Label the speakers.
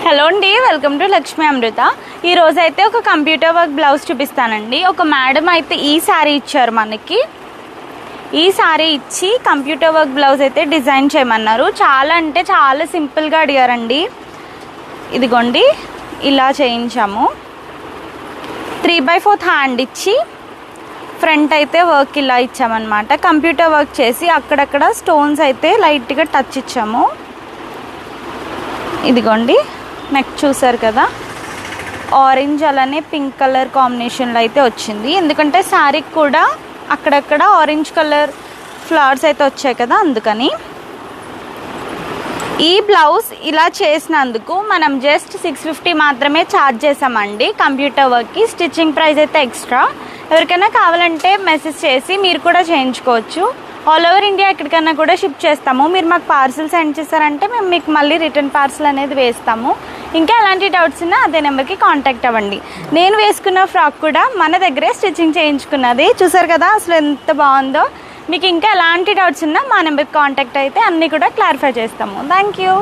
Speaker 1: Hello అండి, welcome to Lakshmi అమృత. ఈరోజు అయితే ఒక కంప్యూటర్ వర్క్ బ్లౌజ్ చూపిస్తానండి. ఒక మేడం అయితే ఈ శారీ ఇచ్చారు మనకి. ఈ శారీ ఇచ్చి కంప్యూటర్ వర్క్ బ్లౌజ్ అయితే డిజైన్ చేయమన్నారు. చాలా అంటే చాలా సింపుల్గా అడిగారండి. ఇదిగోండి ఇలా చేయించాము. 3/4 హ్యాండ్ ఇచ్చి ఫ్రంట్ అయితే వర్క్ ఇలా ఇచ్చామన్నమాట. కంప్యూటర్ వర్క్ చేసి అక్కడక్కడ స్టోన్స్ అయితే లైట్గా టచ్ ఇచ్చాము. ఇదిగోండి నెక్ చూసారు కదా, ఆరెంజ్ అలానే పింక్ కలర్ కాంబినేషన్లో అయితే వచ్చింది. ఎందుకంటే శారీకి కూడా అక్కడక్కడ ఆరెంజ్ కలర్ ఫ్లవర్స్ అయితే వచ్చాయి కదా, అందుకని. ఈ బ్లౌజ్ ఇలా చేసినందుకు మనం జస్ట్ 650 మాత్రమే ఛార్జ్ చేసామండి కంప్యూటర్ వర్క్కి. స్టిచ్చింగ్ ప్రైస్ అయితే ఎక్స్ట్రా. ఎవరికైనా కావాలంటే మెసేజ్ చేసి మీరు కూడా చేయించుకోవచ్చు. ఆల్ ఓవర్ ఇండియా ఎక్కడికైనా కూడా షిప్ చేస్తాము. మీరు మాకు పార్సిల్ సెండ్ చేశారంటే మేము మీకు మళ్ళీ రిటర్న్ పార్సిల్ అనేది వేస్తాము. ఇంకా ఎలాంటి డౌట్స్ ఉన్నా అదే నెంబర్కి కాంటాక్ట్ అవ్వండి. నేను వేసుకున్న ఫ్రాక్ కూడా మన దగ్గరే స్టిచ్చింగ్ చేయించుకున్నది. చూసారు కదా అసలు ఎంత బాగుందో. మీకు ఇంకా ఎలాంటి డౌట్స్ ఉన్నా మా నెంబర్కి కాంటాక్ట్ అయితే అన్నీ కూడా క్లారిఫై చేస్తాము. Thank you.